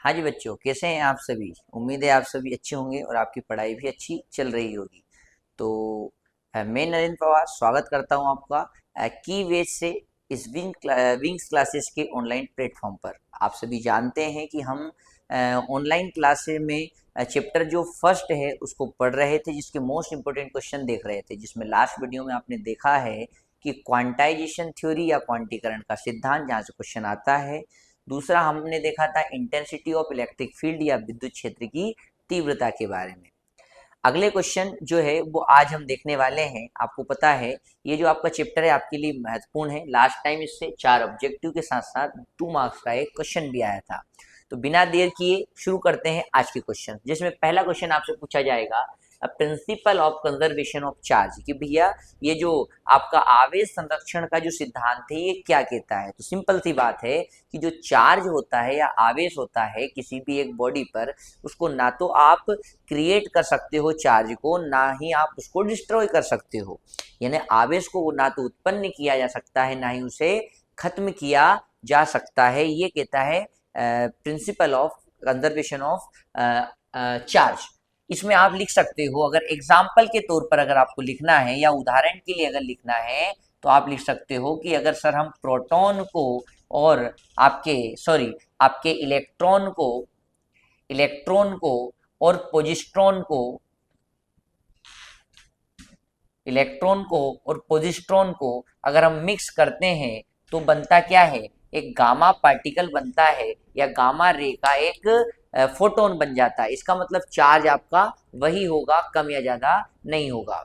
हाँ जी बच्चों, कैसे हैं आप सभी। उम्मीद है आप सभी अच्छे होंगे और आपकी पढ़ाई भी अच्छी चल रही होगी। तो मैं नरेंद्र पवार स्वागत करता हूं आपका की वेज से इस विंग्स क्लासेस के ऑनलाइन प्लेटफॉर्म पर। आप सभी जानते हैं कि हम ऑनलाइन क्लासेस में चैप्टर जो फर्स्ट है उसको पढ़ रहे थे, जिसके मोस्ट इंपॉर्टेंट क्वेश्चन देख रहे थे, जिसमें लास्ट वीडियो में आपने देखा है कि क्वांटाइजेशन थ्योरी या क्वांटीकरण का सिद्धांत, जहाँ से क्वेश्चन आता है। दूसरा हमने देखा था इंटेंसिटी ऑफ इलेक्ट्रिक फील्ड या विद्युत क्षेत्र की तीव्रता के बारे में। अगले क्वेश्चन जो है वो आज हम देखने वाले हैं। आपको पता है ये जो आपका चैप्टर है आपके लिए महत्वपूर्ण है। लास्ट टाइम इससे 4 ऑब्जेक्टिव के साथ साथ 2 मार्क्स का एक क्वेश्चन भी आया था। तो बिना देर किए शुरू करते हैं आज के क्वेश्चन, जिसमें पहला क्वेश्चन आपसे पूछा जाएगा principle of conservation of charge, कि भैया ये जो आपका आवेश संरक्षण का जो सिद्धांत है ये क्या कहता है। तो सिंपल सी बात है कि जो चार्ज होता है या आवेश होता है किसी भी एक बॉडी पर, उसको ना तो आप क्रिएट कर सकते हो चार्ज को, ना ही आप उसको डिस्ट्रॉय कर सकते हो। यानी आवेश को ना तो उत्पन्न किया जा सकता है, ना ही उसे खत्म किया जा सकता है। ये कहता है principle of conservation of charge. इसमें आप लिख सकते हो, अगर एग्जाम्पल के तौर पर अगर आपको लिखना है या उदाहरण के लिए अगर लिखना है तो आप लिख सकते हो कि अगर सर हम प्रोटॉन को और आपके इलेक्ट्रॉन को और पोजिस्ट्रॉन को अगर हम मिक्स करते हैं तो बनता क्या है, एक गामा पार्टिकल बनता है, या गामा रे का एक फोटोन बन जाता है। इसका मतलब चार्ज आपका वही होगा, कम या ज्यादा नहीं होगा।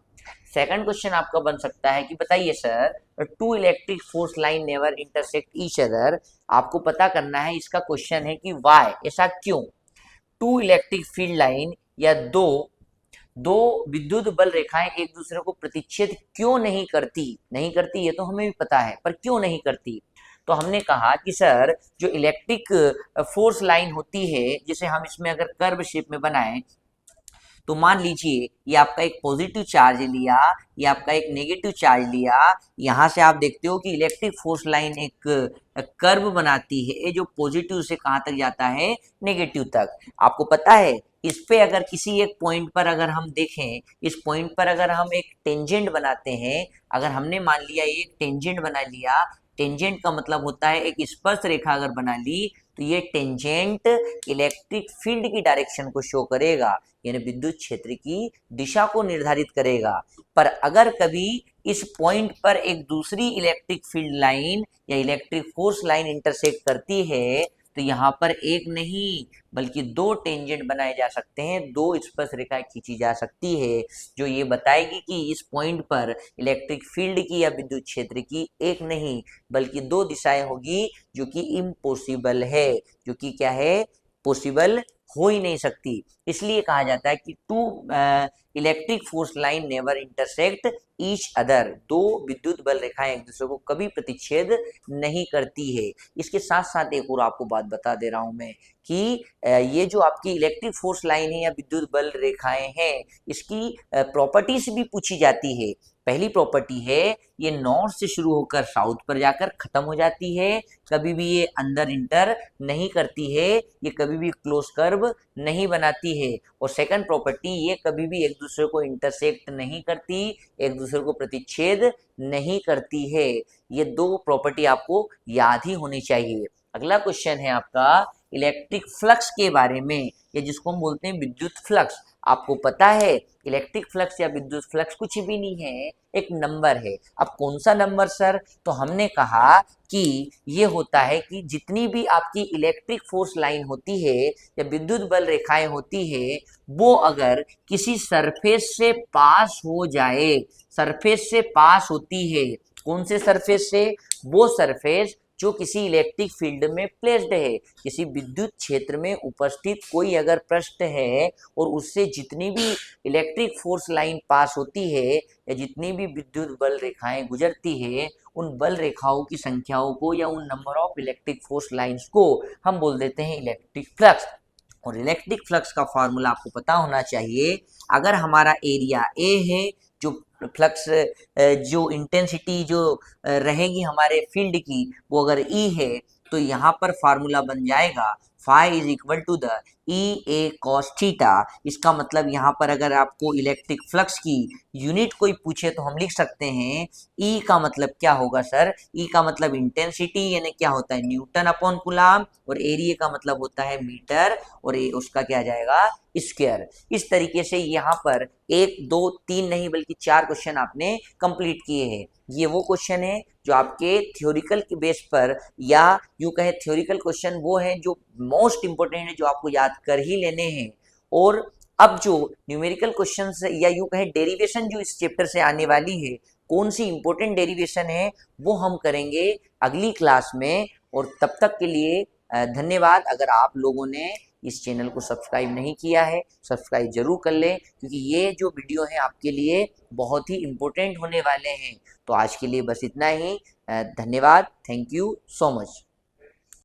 सेकंड क्वेश्चन आपका बन सकता है कि बताइए sir, two electric force line never intersect each other. आपको पता करना है, इसका क्वेश्चन है कि वाई, ऐसा क्यों। टू इलेक्ट्रिक फील्ड लाइन या दो दो विद्युत बल रेखाएं एक दूसरे को प्रतिच्छेद क्यों नहीं करती ये तो हमें भी पता है, पर क्यों नहीं करती। तो हमने कहा कि सर जो इलेक्ट्रिक फोर्स लाइन होती है, जिसे हम इसमें अगर कर्व शेप में बनाएं, तो मान लीजिए ये आपका एक पॉजिटिव चार्ज लिया, ये आपका एक नेगेटिव चार्ज लिया। यहाँ से आप देखते हो कि इलेक्ट्रिक फोर्स लाइन एक कर्व बनाती है जो पॉजिटिव से कहाँ तक जाता है, नेगेटिव तक। आपको पता है इस पे अगर किसी एक पॉइंट पर अगर हम देखें, इस पॉइंट पर अगर हम एक टेंजेंट बनाते हैं, अगर हमने मान लिया एक टेंजेंट बना लिया, टेंजेंट का मतलब होता है एक स्पर्श रेखा अगर बना ली, तो ये टेंजेंट इलेक्ट्रिक फील्ड की डायरेक्शन को शो करेगा, यानी विद्युत क्षेत्र की दिशा को निर्धारित करेगा। पर अगर कभी इस पॉइंट पर एक दूसरी इलेक्ट्रिक फील्ड लाइन या इलेक्ट्रिक फोर्स लाइन इंटरसेक्ट करती है, तो यहाँ पर एक नहीं बल्कि 2 टेंजेंट बनाए जा सकते हैं, 2 स्पर्श रेखाएं खींची जा सकती है, जो ये बताएगी कि इस पॉइंट पर इलेक्ट्रिक फील्ड की या विद्युत क्षेत्र की एक नहीं बल्कि 2 दिशाएं होगी, जो कि इम्पॉसिबल है, जो कि क्या है, पॉसिबल हो ही नहीं सकती। इसलिए कहा जाता है कि two electric force line never intersect each other, 2 विद्युत बल रेखाएं एक दूसरे को कभी प्रतिच्छेद नहीं करती है। इसके साथ साथ एक और आपको बात बता दे रहा हूं मैं कि ये जो आपकी इलेक्ट्रिक फोर्स लाइन है या विद्युत बल रेखाएं हैं, इसकी प्रॉपर्टीज भी पूछी जाती है। पहली प्रॉपर्टी है ये नॉर्थ से शुरू होकर साउथ पर जाकर खत्म हो जाती है, कभी भी ये अंदर इंटर नहीं करती है, ये कभी भी क्लोज कर्व नहीं बनाती है। और सेकंड प्रॉपर्टी, ये कभी भी एक दूसरे को इंटरसेक्ट नहीं करती, एक दूसरे को प्रतिच्छेद नहीं करती है। ये 2 प्रॉपर्टी आपको याद ही होनी चाहिए। अगला क्वेश्चन है आपका इलेक्ट्रिक फ्लक्स के बारे में, या जिसको हम बोलते हैं विद्युत फ्लक्स। आपको पता है इलेक्ट्रिक फ्लक्स या विद्युत फ्लक्स कुछ भी नहीं है, एक नंबर है। अब कौन सा नंबर सर, तो हमने कहा कि ये होता है कि जितनी भी आपकी इलेक्ट्रिक फोर्स लाइन होती है या विद्युत बल रेखाएं होती है, वो अगर किसी सरफेस से पास हो जाए, सरफेस से पास होती है, कौन से सरफेस से, वो सरफेस जो किसी इलेक्ट्रिक फील्ड में प्लेस्ड है, किसी विद्युत क्षेत्र में उपस्थित कोई अगर पृष्ठ है और उससे जितनी भी इलेक्ट्रिक फोर्स लाइन पास होती है या जितनी भी विद्युत बल रेखाएं गुजरती है, उन बल रेखाओं की संख्याओं को या उन number of electric force lines को हम बोल देते हैं इलेक्ट्रिक फ्लक्स। और इलेक्ट्रिक फ्लक्स का फॉर्मूला आपको पता होना चाहिए। अगर हमारा एरिया ए है, जो फ्लक्स जो इंटेंसिटी जो रहेगी हमारे फील्ड की, वो अगर ई है, तो यहाँ पर फार्मूला बन जाएगा phi is equal to the E A cos theta. इसका मतलब यहाँ पर अगर आपको इलेक्ट्रिक फ्लक्स की यूनिट कोई पूछे तो हम लिख सकते हैं ई का मतलब क्या होगा सर, ई का मतलब इंटेंसिटी यानी क्या होता है न्यूटन अपॉन कूलाम, और एरिया का मतलब होता है मीटर, और उसका क्या जाएगा स्क्वायर। इस तरीके से यहाँ पर 1 2 3 नहीं बल्कि 4 क्वेश्चन आपने कंप्लीट किए हैं। ये वो क्वेश्चन है जो आपके थ्योरिकल के बेस पर, या यूं कहे थ्योरिकल क्वेश्चन वो हैं जो मोस्ट इंपोर्टेंट है, जो आपको याद कर ही लेने हैं। और अब जो न्यूमेरिकल क्वेश्चन या यूं कहे डेरिवेशन जो इस चैप्टर से आने वाली है, कौन सी इंपॉर्टेंट डेरिवेशन है वो हम करेंगे अगली क्लास में। और तब तक के लिए धन्यवाद। अगर आप लोगों ने इस चैनल को सब्सक्राइब नहीं किया है, सब्सक्राइब जरूर कर लें, क्योंकि ये जो वीडियो है आपके लिए बहुत ही इम्पोर्टेंट होने वाले हैं। तो आज के लिए बस इतना ही। धन्यवाद। Thank you so much.